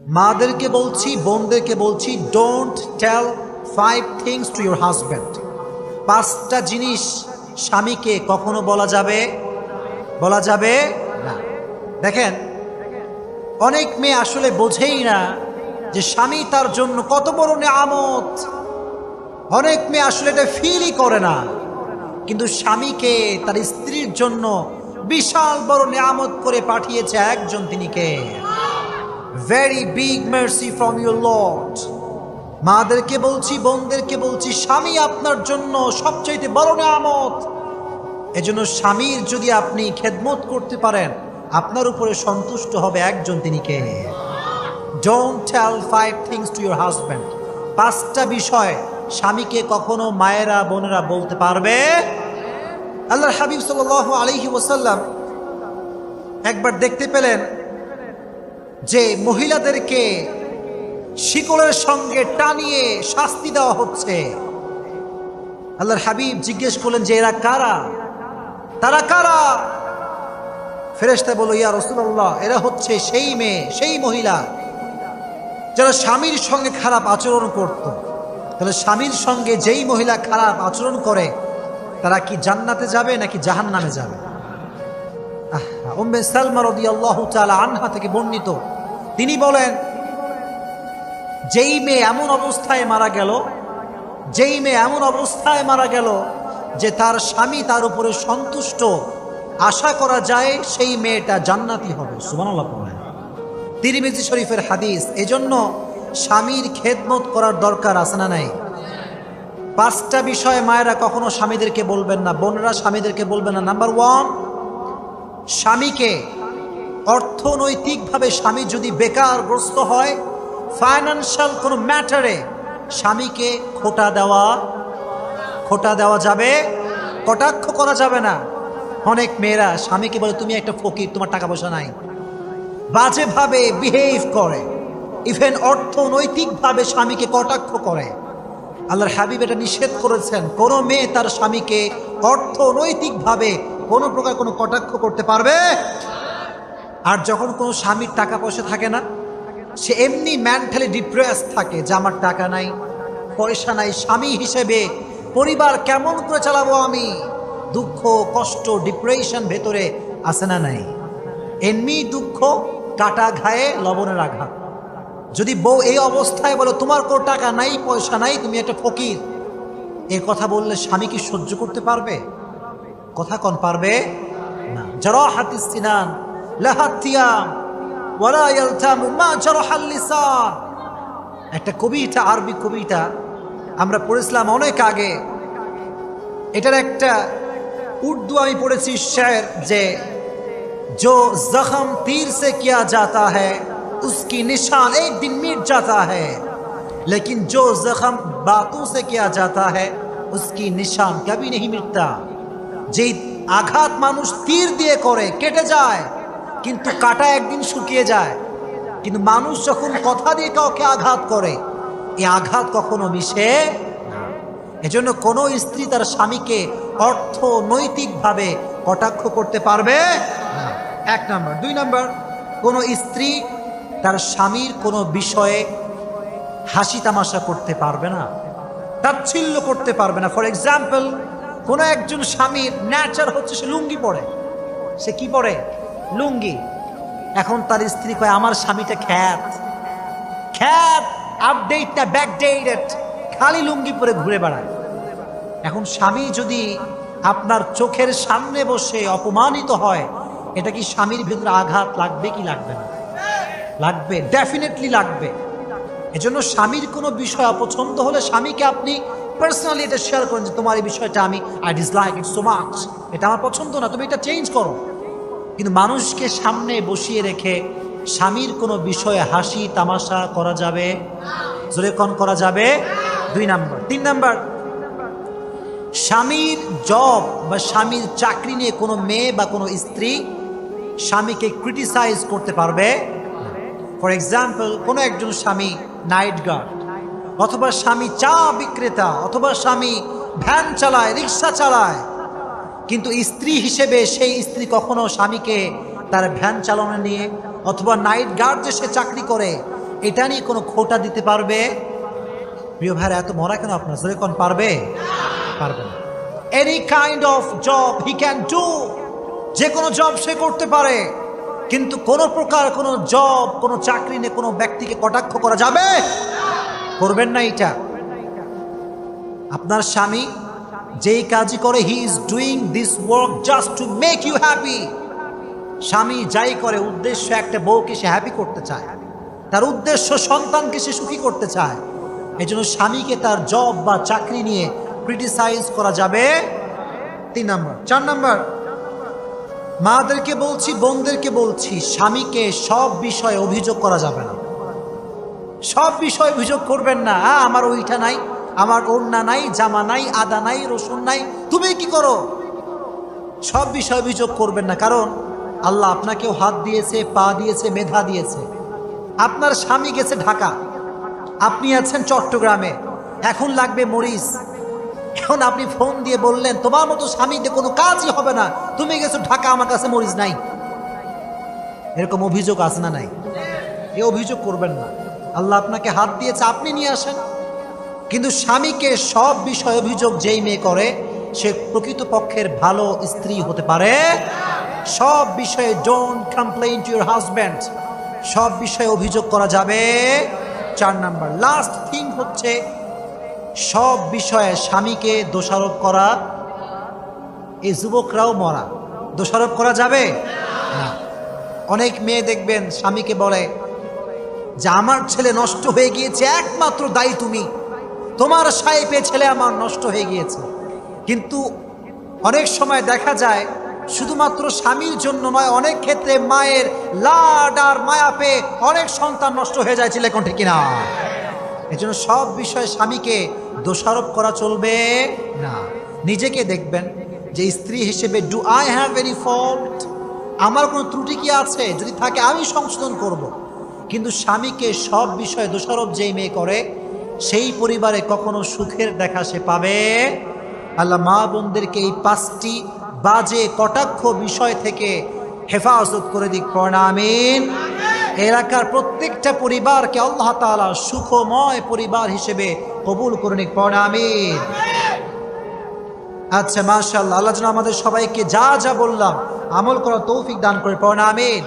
মাদেরকে বলছি, বোনদেরকে বলছি, don't tell 5 things to your husband. 5টা জিনিস স্বামীকে কখনো বলা যাবে না। দেখেন, অনেক মেয়ে আসলে বোঝেই না যে স্বামী তার জন্য কত বড় নেয়ামত। অনেক মেয়ে আসলে এটা ফিলই করে না, কিন্তু স্বামীকে তার স্ত্রীর জন্য বিশাল বড় নেয়ামত করে পাঠিয়েছে একজন, তিনি কে? Very big mercy from your lord. মাদেরকে বলছি, বোনদেরকে বলছি, স্বামী আপনার জন্য সবচাইতে বড় নেয়ামত। এজন্য স্বামীর যদি আপনি খেদমত করতে পারেন, আপনার উপরে সন্তুষ্ট হবে একজন, তিনি কে? Don't tell 5 things to your husband. 5টা বিষয় স্বামীকে কখনো মায়েরা বোনেরা বলতে পারবে। আল্লাহর হাবিব সাল্লাল্লাহু আলাইহি ওয়াসাল্লাম একবার দেখতে পেলেন যে মহিলাদেরকে শিকলের সঙ্গে টানিয়ে শাস্তি দেওয়া হচ্ছে। আল্লাহর হাবিব জিজ্ঞেস করলেন যে এরা কারা, তারা কারা? ফেরেশতা বলল, ইয়া রাসূলুল্লাহ, এরা হচ্ছে সেই মেয়ে, সেই মহিলা যারা স্বামীর সঙ্গে খারাপ আচরণ করত। তাহলে স্বামীর সঙ্গে যেই মহিলা খারাপ আচরণ করে, তারা কি জান্নাতে যাবে নাকি জাহান্নামে যাবে? উম্মে সালমা রাদিয়াল্লাহু তাআলা আনহা থেকে বর্ণিত, তিনি বলেন, যেই মেয়ে এমন অবস্থায় মারা গেল যে তার স্বামী তার উপরে সন্তুষ্ট, আশা করা যায় সেই মেয়েটা জান্নাতি হবে। সুবহানাল্লাহ বলেন। তিরমিজি শরীফের হাদিস। এজন্য স্বামীর খেদমত করার দরকার আছে না নাই? 5টা বিষয় মায়েরা কখনো স্বামীদেরকে বলবেন না, বোনেরা স্বামীদেরকে বলবেন না। নাম্বার 1, স্বামীকে অর্থনৈতিকভাবে স্বামী যদি বেকারগ্রস্ত হয়, ফাইন্যান্সিয়াল কোনো ম্যাটারে স্বামীকে খোটা দেওয়া যাবে, কটাক্ষ করা যাবে না। অনেক মেয়েরা স্বামীকে বলে, তুমি একটা ফকির, তোমার টাকা পয়সা নাই, বাজেভাবে বিহেভ করে, ইভেন অর্থনৈতিকভাবে স্বামীকে কটাক্ষ করে। আল্লাহর হাবিব এটা নিষেধ করেছেন, কোনো মেয়ে তার স্বামীকে অর্থনৈতিকভাবে কোনো প্রকার কোনো কটাক্ষ করতে পারবে। আর যখন কোনো স্বামীর টাকা পয়সা থাকে না, সে এমনি মেন্টালি ডিপ্রেস থাকে যে আমার টাকা নাই, পয়সা নাই, স্বামী হিসেবে পরিবার কেমন করে চালাবো আমি, দুঃখ কষ্ট ডিপ্রেশন ভেতরে আছে না নাই? এমনি দুঃখ, কাটা ঘায়ে লবণের আঘাত। যদি বউ এই অবস্থায় বলে তোমার কোনো টাকা নাই, পয়সা নাই, তুমি একটা ফকির, এ কথা বললে স্বামী কি সহ্য করতে পারবে? কথা কোন পারবে না। জারাহাতিস সিনান লাহাতিয়াম ওয়ালা ইয়ালতামু মা জারাহাল লিসান। একটা কবিতা, আরবি কবিতা আমরা পড়েছিলাম অনেক আগে। এটার একটা উর্দু আমি পড়েছি শের, যে जो जख्म तीर से किया जाता है उसकी निशान एक दिन मिट जाता है, लेकिन जो जख्म बातों से किया जाता है उसकी निशान कभी नहीं मिटता। যে আঘাত মানুষ তীর দিয়ে করে কেটে যায়, কিন্তু কাটা একদিন শুকিয়ে যায়। কিন্তু মানুষ যখন কথা দিয়ে কাউকে আঘাত করে, এই আঘাত কখনো মিশে না। এজন্য কোনো স্ত্রী তার স্বামীকে অর্থনৈতিকভাবে কটাক্ষ করতে পারবে না, 1 নাম্বার। 2 নাম্বার, কোনো স্ত্রী তার স্বামীর কোনো বিষয়ে হাসি তামাশা করতে পারবে না, তাচ্ছিল্য করতে পারবে না। ফর এক্সাম্পল, কোনো একজন স্বামীর নেচার হচ্ছে সে লুঙ্গি পরে। সে কি পরে? লুঙ্গি। এখন তার স্ত্রী কয় আমার স্বামীটা খ্যাত, আপডেট না ব্যাকডেটেড, খালি লুঙ্গি পরে ঘুরে বেড়ায়। এখন স্বামী যদি আপনার চোখের সামনে বসে অপমানিত হয়, এটা কি স্বামীর ভিতরে আঘাত লাগবে কি লাগবে না? লাগবে, ডেফিনেটলি লাগবে। এজন্য স্বামীর কোনো বিষয় অপছন্দ হলে স্বামীকে আপনি পার্সোনালি এটা শেয়ার করেন যে তোমার এই বিষয়টা I dislike it so much, এটা আমার পছন্দ না, তুমি এটা চেঞ্জ করো। কিন্তু মানুষকে সামনে বসিয়ে রেখে স্বামীর কোনো বিষয়ে হাসি তামাশা করা যাবে, জোরে কোন করা যাবে? 2 নাম্বার। 3 নাম্বার, স্বামীর জব বা স্বামীর চাকরি নিয়ে কোনো মেয়ে বা কোনো স্ত্রী স্বামীকে ক্রিটিসাইজ করতে পারবে। ফর এক্সাম্পল, কোনো একজন স্বামী নাইট গার্ড, অথবা স্বামী চা বিক্রেতা, অথবা স্বামী ভ্যান চালায়, রিক্সা চালায়, কিন্তু স্ত্রী হিসেবে সেই স্ত্রী কখনো স্বামীকে তার ভ্যান চালানো নিয়ে অথবা নাইট গার্ড যে সে চাকরি করে এটা নিয়ে কোনো খোটা দিতে পারবে? প্রিয় ভাইরা, এত মরা কেন আপনার? জোরে কোন পারবে? পারবে না। Any kind of job he can do, যে কোনো জব সে করতে পারে, কিন্তু কোন প্রকার কোনো জব, কোনো চাকরি নিয়ে কোনো ব্যক্তিকে কটাক্ষ করা যাবে? করবেন না এটা। আপনার স্বামী যেই কাজই করে, he is doing this work just to make you happy. স্বামী যাই করে উদ্দেশ্য একটা বউকে সে হ্যাপি করতে চায়, তার উদ্দেশ্য সন্তানকে সে সুখী করতে চায়। এই জন্য স্বামীকে তার জব বা চাকরি নিয়ে ক্রিটিসাইজ করা যাবে। 3 নম্বর। 4 নম্বর, মাদেরকে বলছি, বোনদেরকে বলছি, স্বামীকে সব বিষয়ে অভিযোগ করা যাবে না। সব বিষয়ে অভিযোগ করবেন না। আমার ওইটা নাই, আমার ওড়না নাই, জামা নাই, আদা নাই, রসুন নাই, তুমি কি করো? সব বিষয়ে অভিযোগ করবেন না। কারণ আল্লাহ আপনাকেও হাত দিয়েছে, পা দিয়েছে, মেধা দিয়েছে। আপনার স্বামী গেছে ঢাকা, আপনি আছেন চট্টগ্রামে, এখন লাগবে মরিচ। এখন আপনি ফোন দিয়ে বললেন, তোমার মতো স্বামীতে কোনো কাজই হবে না, তুমি গেছো ঢাকা, আমার কাছে মরিচ নাই। এরকম অভিযোগ আছে না নাই? এই অভিযোগ করবেন না। আল্লাহ আপনাকে হাত দিয়েছে, আপনি নিয়ে আসেন। কিন্তু স্বামীকে সব বিষয়ে অভিযোগ যেই মেয়ে করে, সে প্রকৃতপক্ষের ভালো স্ত্রী হতে পারে। সব বিষয়ে don't complain two your husband, সব বিষয়ে অভিযোগ করা যাবে। 4 নাম্বার, লাস্ট থিং হচ্ছে সব বিষয়ে স্বামীকে দোষারোপ করা। এই যুবকরাও মরা, দোষারোপ করা যাবে না। অনেক মেয়ে দেখবেন স্বামীকে বলে যে আমার ছেলে নষ্ট হয়ে গিয়েছে, একমাত্র দায়ী তুমি, তোমার সাইপে ছেলে আমার নষ্ট হয়ে গিয়েছে। কিন্তু অনেক সময় দেখা যায় শুধুমাত্র স্বামীর জন্য নয়, অনেক ক্ষেত্রে মায়ের লাড আর মায়া পেয়ে অনেক সন্তান নষ্ট হয়ে যায়। ছেলে কোনটা কিনা? এই জন্য সব বিষয়ে স্বামীকে দোষারোপ করা চলবে না। নিজেকে দেখবেন যে স্ত্রী হিসেবে, do I have any fault? আমার কোনো ত্রুটি কি আছে? যদি থাকে আমি সংশোধন করব। কিন্তু স্বামীকে সব বিষয়ে দোষারোপ যেই মেয়ে করে, সেই পরিবারে কখনো সুখের দেখা সে পাবে। আল্লাহ মা বোনদেরকে এই 5টি বাজে কটাক্ষ বিষয় থেকে হেফাজত করে দিক। পড়না আমিন। এলাকার প্রত্যেকটা পরিবারকে আল্লাহ তাআলা সুখময় পরিবার হিসেবে কবুল করে নিক। পড়না আমিন। আচ্ছা, মাশাআল্লাহ। আল্লাহ যেন আমাদের সবাইকে যা যা বললাম আমল করার তৌফিক দান করে। পড়না আমিন।